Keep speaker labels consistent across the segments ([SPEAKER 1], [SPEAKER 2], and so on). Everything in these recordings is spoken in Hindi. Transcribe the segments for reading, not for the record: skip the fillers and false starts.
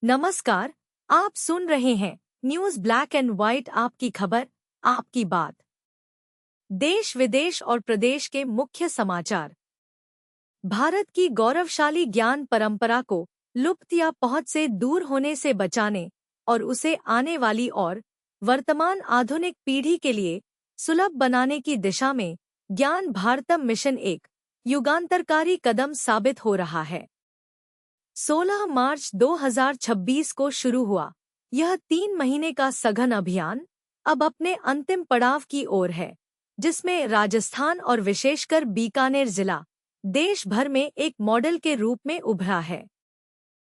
[SPEAKER 1] नमस्कार। आप सुन रहे हैं न्यूज ब्लैक एंड व्हाइट, आपकी खबर आपकी बात। देश विदेश और प्रदेश के मुख्य समाचार। भारत की गौरवशाली ज्ञान परंपरा को लुप्त या पहुंच से दूर होने से बचाने और उसे आने वाली और वर्तमान आधुनिक पीढ़ी के लिए सुलभ बनाने की दिशा में ज्ञान भारतम मिशन एक युगांतरकारी कदम साबित हो रहा है। 16 मार्च 2026 को शुरू हुआ यह 3 महीने का सघन अभियान अब अपने अंतिम पड़ाव की ओर है, जिसमें राजस्थान और विशेषकर बीकानेर जिला देश भर में एक मॉडल के रूप में उभरा है।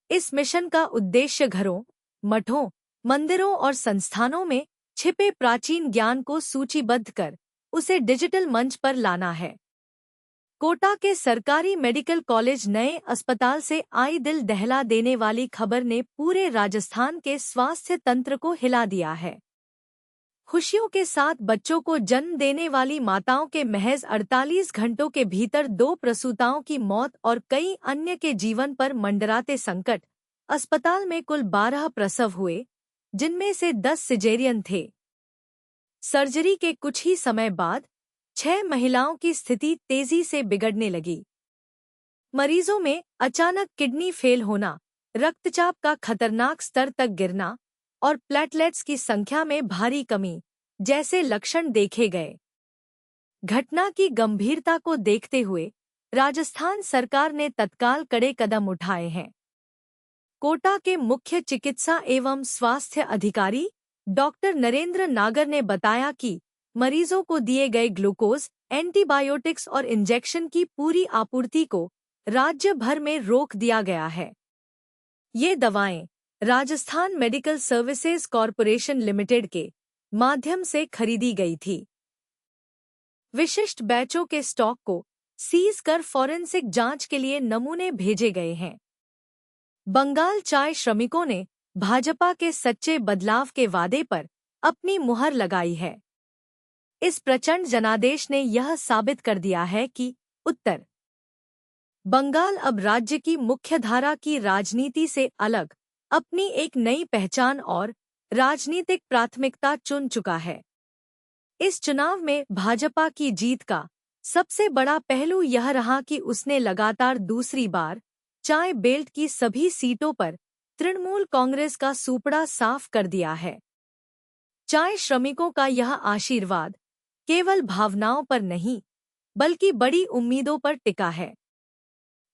[SPEAKER 1] इस मिशन का उद्देश्य घरों, मठों, मंदिरों और संस्थानों में छिपे प्राचीन ज्ञान को सूचीबद्ध कर उसे डिजिटल मंच पर लाना है। कोटा के सरकारी मेडिकल कॉलेज नए अस्पताल से आई दिल दहला देने वाली खबर ने पूरे राजस्थान के स्वास्थ्य तंत्र को हिला दिया है। खुशियों के साथ बच्चों को जन्म देने वाली माताओं के महज 48 घंटों के भीतर 2 प्रसूताओं की मौत और कई अन्य के जीवन पर मंडराते संकट। अस्पताल में कुल 12 प्रसव हुए, जिनमें से 10 सिजेरियन थे। सर्जरी के कुछ ही समय बाद 6 महिलाओं की स्थिति तेजी से बिगड़ने लगी। मरीजों में अचानक किडनी फेल होना, रक्तचाप का खतरनाक स्तर तक गिरना और प्लेटलेट्स की संख्या में भारी कमी जैसे लक्षण देखे गए। घटना की गंभीरता को देखते हुए राजस्थान सरकार ने तत्काल कड़े कदम उठाए हैं। कोटा के मुख्य चिकित्सा एवं स्वास्थ्य अधिकारी डॉक्टर नरेंद्र नागर ने बताया कि मरीजों को दिए गए ग्लूकोज, एंटीबायोटिक्स और इंजेक्शन की पूरी आपूर्ति को राज्य भर में रोक दिया गया है। ये दवाएं Rajasthan medical services corporation limited के माध्यम से खरीदी गई थी। विशिष्ट बैचों के स्टॉक को सीज कर फॉरेंसिक जांच के लिए नमूने भेजे गए हैं। बंगाल चाय श्रमिकों ने भाजपा के सच्चे बदलाव के वादे पर अपनी मुहर लगाई है। इस प्रचंड जनादेश ने यह साबित कर दिया है कि उत्तर बंगाल अब राज्य की मुख्यधारा की राजनीति से अलग अपनी एक नई पहचान और राजनीतिक प्राथमिकता चुन चुका है। इस चुनाव में भाजपा की जीत का सबसे बड़ा पहलू यह रहा कि उसने लगातार दूसरी बार चाय बेल्ट की सभी सीटों पर तृणमूल कांग्रेस का सूपड़ा साफ कर दिया है। चाय श्रमिकों का यह आशीर्वाद केवल भावनाओं पर नहीं, बल्कि बड़ी उम्मीदों पर टिका है।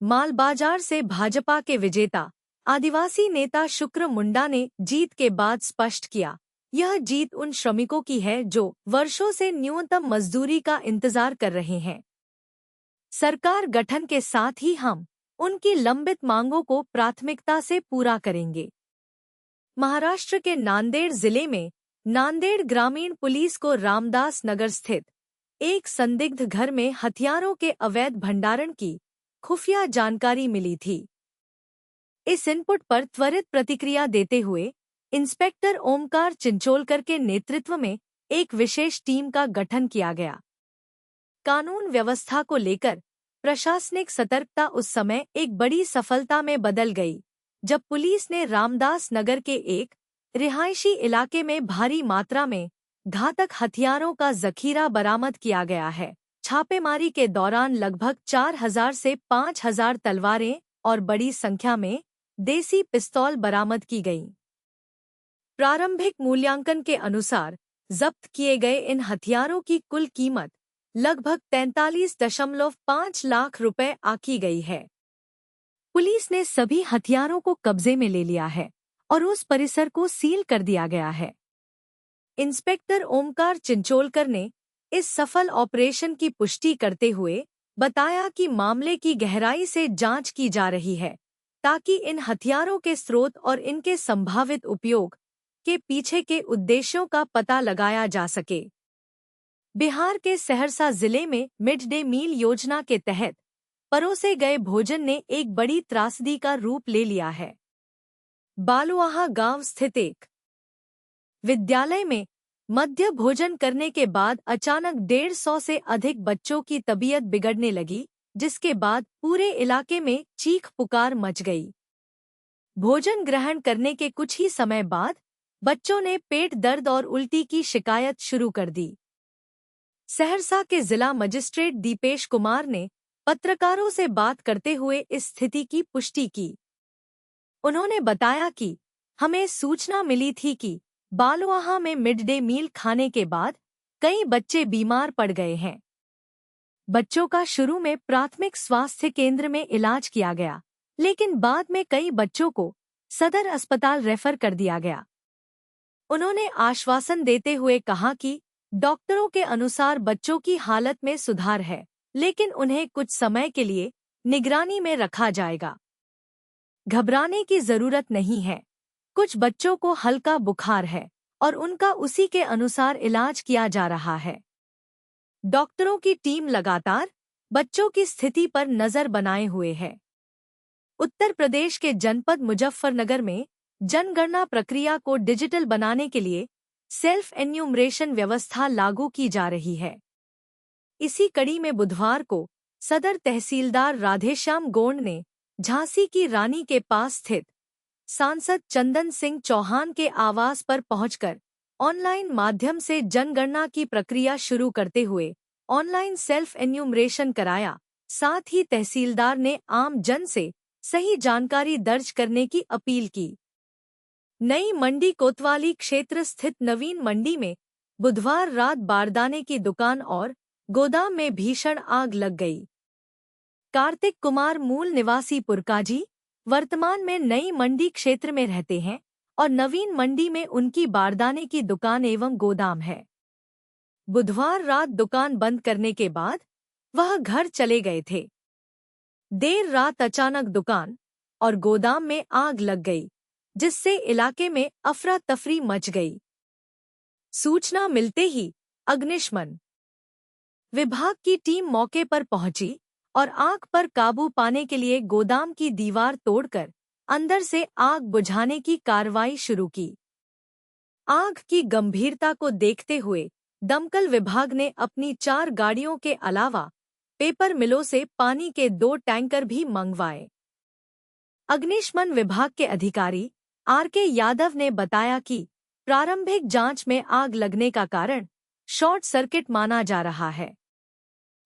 [SPEAKER 1] मालबाजार से भाजपा के विजेता आदिवासी नेता शुक्र मुंडा ने जीत के बाद स्पष्ट किया, यह जीत उन श्रमिकों की है जो वर्षों से न्यूनतम मजदूरी का इंतजार कर रहे हैं। सरकार गठन के साथ ही हम उनकी लंबित मांगों को प्राथमिकता से पूरा करेंगे। महाराष्ट्र के नांदेड़ जिले में नांदेड़ ग्रामीण पुलिस को रामदास नगर स्थित एक संदिग्ध घर में हथियारों के अवैध भंडारण की खुफिया जानकारी मिली थी। इस इनपुट पर त्वरित प्रतिक्रिया देते हुए इंस्पेक्टर ओमकार चिंचोलकर के नेतृत्व में एक विशेष टीम का गठन किया गया। कानून व्यवस्था को लेकर प्रशासनिक सतर्कता उस समय एक बड़ी सफलता में बदल गई, जब पुलिस ने रामदास नगर के एक रिहायशी इलाके में भारी मात्रा में घातक हथियारों का जखीरा बरामद किया गया है। छापेमारी के दौरान लगभग 4000 से 5000 तलवारें और बड़ी संख्या में देसी पिस्तौल बरामद की गईं। प्रारंभिक मूल्यांकन के अनुसार जब्त किए गए इन हथियारों की कुल कीमत लगभग 43.5 लाख रुपए आकी गई है। पुलिस ने सभी हथियारों को कब्जे में ले लिया है और उस परिसर को सील कर दिया गया है। इंस्पेक्टर ओमकार चिंचोलकर ने इस सफल ऑपरेशन की पुष्टि करते हुए बताया कि मामले की गहराई से जांच की जा रही है, ताकि इन हथियारों के स्रोत और इनके संभावित उपयोग के पीछे के उद्देश्यों का पता लगाया जा सके। बिहार के सहरसा जिले में मिड डे मील योजना के तहत परोसे गए भोजन ने एक बड़ी त्रासदी का रूप ले लिया है। बालुआहा गांव स्थित एक विद्यालय में मध्य भोजन करने के बाद अचानक 150 से अधिक बच्चों की तबीयत बिगड़ने लगी, जिसके बाद पूरे इलाके में चीख पुकार मच गई। भोजन ग्रहण करने के कुछ ही समय बाद बच्चों ने पेट दर्द और उल्टी की शिकायत शुरू कर दी। सहरसा के जिला मजिस्ट्रेट दीपेश कुमार ने पत्रकारों से बात करते हुए इस स्थिति की पुष्टि की। उन्होंने बताया कि हमें सूचना मिली थी कि बालुआहा में मिड डे मील खाने के बाद कई बच्चे बीमार पड़ गए हैं। बच्चों का शुरू में प्राथमिक स्वास्थ्य केंद्र में इलाज किया गया, लेकिन बाद में कई बच्चों को सदर अस्पताल रेफर कर दिया गया। उन्होंने आश्वासन देते हुए कहा कि डॉक्टरों के अनुसार बच्चों की हालत में सुधार है, लेकिन उन्हें कुछ समय के लिए निगरानी में रखा जाएगा। घबराने की जरूरत नहीं है। कुछ बच्चों को हल्का बुखार है और उनका उसी के अनुसार इलाज किया जा रहा है। डॉक्टरों की टीम लगातार बच्चों की स्थिति पर नजर बनाए हुए है। उत्तर प्रदेश के जनपद मुजफ्फरनगर में जनगणना प्रक्रिया को डिजिटल बनाने के लिए सेल्फ एन्यूमरेशन व्यवस्था लागू की जा रही है। इसी कड़ी में बुधवार को सदर तहसीलदार राधेश्याम गोंड ने झांसी की रानी के पास स्थित सांसद चंदन सिंह चौहान के आवास पर पहुंचकर ऑनलाइन माध्यम से जनगणना की प्रक्रिया शुरू करते हुए ऑनलाइन सेल्फ एन्यूमरेशन कराया। साथ ही तहसीलदार ने आम जन से सही जानकारी दर्ज करने की अपील की। नई मंडी कोतवाली क्षेत्र स्थित नवीन मंडी में बुधवार रात बारदाने की दुकान और गोदाम में भीषण आग लग गई। कार्तिक कुमार मूल निवासी पुरकाजी वर्तमान में नई मंडी क्षेत्र में रहते हैं और नवीन मंडी में उनकी बारदाने की दुकान एवं गोदाम है। बुधवार रात दुकान बंद करने के बाद वह घर चले गए थे। देर रात अचानक दुकान और गोदाम में आग लग गई, जिससे इलाके में अफरा तफरी मच गई। सूचना मिलते ही अग्निशमन विभाग की टीम मौके पर पहुंची और आग पर काबू पाने के लिए गोदाम की दीवार तोड़कर अंदर से आग बुझाने की कार्रवाई शुरू की। आग की गंभीरता को देखते हुए दमकल विभाग ने अपनी 4 गाड़ियों के अलावा पेपर मिलों से पानी के 2 टैंकर भी मंगवाए। अग्निशमन विभाग के अधिकारी आर.के. यादव ने बताया कि प्रारंभिक जांच में आग लगने का कारण शॉर्ट सर्किट माना जा रहा है।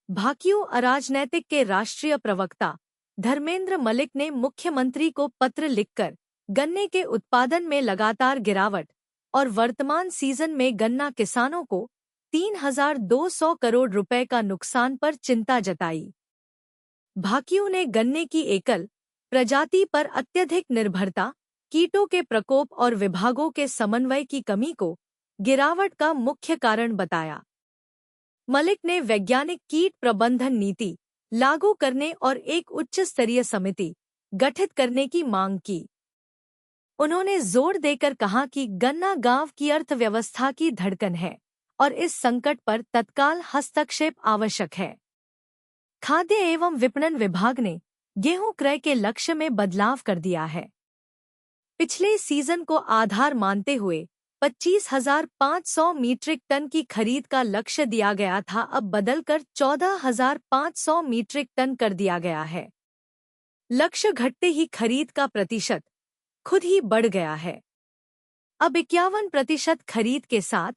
[SPEAKER 1] भाकियू अराजनैतिक के राष्ट्रीय प्रवक्ता धर्मेंद्र मलिक ने मुख्यमंत्री को पत्र लिखकर गन्ने के उत्पादन में लगातार गिरावट और वर्तमान सीजन में गन्ना किसानों को 3,200 करोड़ रुपए का नुकसान पर चिंता जताई। भाकियू ने गन्ने की एकल प्रजाति पर अत्यधिक निर्भरता, कीटों के प्रकोप और विभागों के समन्वय की कमी को गिरावट का मुख्य कारण बताया। मलिक ने वैज्ञानिक कीट प्रबंधन नीति लागू करने और एक उच्च स्तरीय समिति गठित करने की मांग की। उन्होंने जोर देकर कहा कि गन्ना गांव की अर्थव्यवस्था की धड़कन है और इस संकट पर तत्काल हस्तक्षेप आवश्यक है। खाद्य एवं विपणन विभाग ने गेहूं क्रय के लक्ष्य में बदलाव कर दिया है। पिछले सीजन को आधार मानते हुए 25,500 मीट्रिक टन की खरीद का लक्ष्य दिया गया था, अब बदलकर 14,500 मीट्रिक टन कर दिया गया है। लक्ष्य घटते ही खरीद का प्रतिशत खुद ही बढ़ गया है। अब 51% खरीद के साथ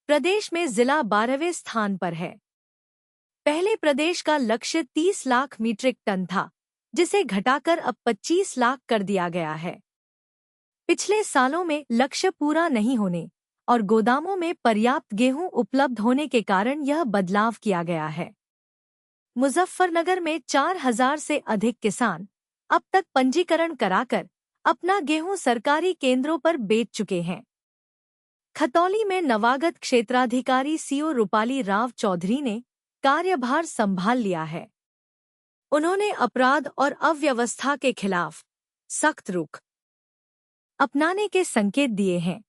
[SPEAKER 1] प्रदेश में जिला 12वें स्थान पर है। पहले प्रदेश का लक्ष्य 30 लाख मीट्रिक टन था, जिसे घटाकर अब 25 लाख कर दिया गया है। पिछले सालों में लक्ष्य पूरा नहीं होने और गोदामों में पर्याप्त गेहूं उपलब्ध होने के कारण यह बदलाव किया गया है। मुजफ्फरनगर में 4,000 से अधिक किसान अब तक पंजीकरण कराकर अपना गेहूं सरकारी केंद्रों पर बेच चुके हैं। खतौली में नवागत क्षेत्राधिकारी सीओ रूपाली राव चौधरी ने कार्यभार संभाल लिया है। उन्होंने अपराध और अव्यवस्था के खिलाफ सख्त रुख अपनाने के संकेत दिए हैं।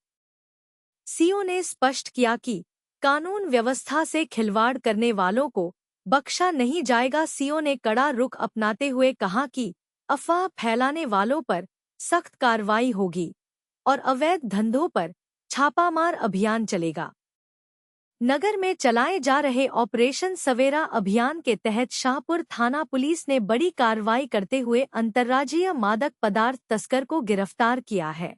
[SPEAKER 1] सीओ ने स्पष्ट किया कि कानून व्यवस्था से खिलवाड़ करने वालों को बख्शा नहीं जाएगा। सीओ ने कड़ा रुख अपनाते हुए कहा कि अफवाह फैलाने वालों पर सख्त कार्रवाई होगी और अवैध धंधों पर छापामार अभियान चलेगा। नगर में चलाए जा रहे ऑपरेशन सवेरा अभियान के तहत शाहपुर थाना पुलिस ने बड़ी कार्रवाई करते हुए अंतर्राज्यीय मादक पदार्थ तस्कर को गिरफ्तार किया है।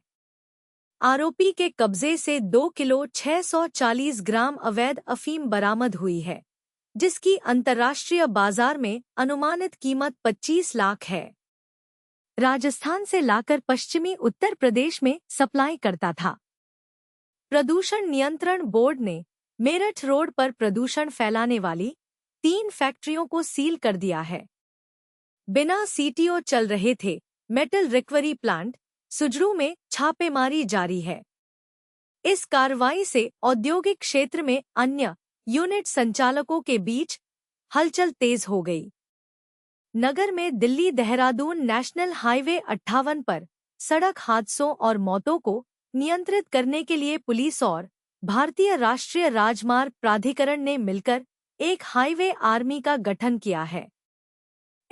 [SPEAKER 1] आरोपी के कब्जे से 2 किलो 640 ग्राम अवैध अफीम बरामद हुई है, जिसकी अंतर्राष्ट्रीय बाजार में अनुमानित कीमत 25 लाख है। राजस्थान से लाकर पश्चिमी उत्तर प्रदेश में सप्लाई करता था। प्रदूषण नियंत्रण बोर्ड ने मेरठ रोड पर प्रदूषण फैलाने वाली 3 फैक्ट्रियों को सील कर दिया है। बिना सीटीओ चल रहे थे मेटल रिकवरी प्लांट सुजरू में छापेमारी जारी है। इस कार्रवाई से औद्योगिक क्षेत्र में अन्य यूनिट संचालकों के बीच हलचल तेज हो गई। नगर में दिल्ली देहरादून नेशनल हाईवे 58 पर सड़क हादसों और मौतों को नियंत्रित करने के लिए पुलिस और भारतीय राष्ट्रीय राजमार्ग प्राधिकरण ने मिलकर एक हाईवे आर्मी का गठन किया है।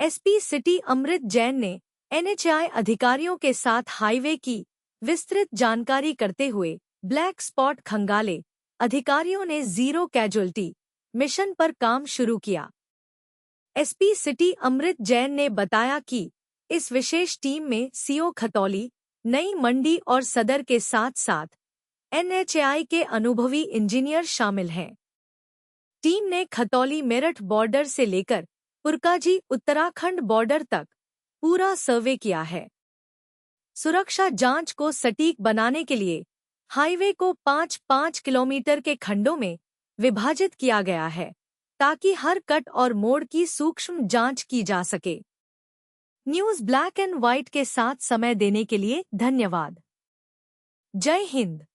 [SPEAKER 1] एसपी सिटी अमृत जैन ने एनएचएआई अधिकारियों के साथ हाईवे की विस्तृत जानकारी करते हुए ब्लैक स्पॉट खंगाले। अधिकारियों ने जीरो कैजुअल्टी मिशन पर काम शुरू किया। एसपी सिटी अमृत जैन ने बताया कि इस विशेष टीम में सीओ खतौली, नई मंडी और सदर के साथ साथ एनएचएआई के अनुभवी इंजीनियर शामिल हैं। टीम ने खतौली मेरठ बॉर्डर से लेकर पुरकाजी उत्तराखंड बॉर्डर तक पूरा सर्वे किया है। सुरक्षा जांच को सटीक बनाने के लिए हाईवे को 5-5 किलोमीटर के खंडों में विभाजित किया गया है, ताकि हर कट और मोड़ की सूक्ष्म जांच की जा सके। न्यूज़ ब्लैक एंड व्हाइट के साथ समय देने के लिए धन्यवाद। जय हिंद।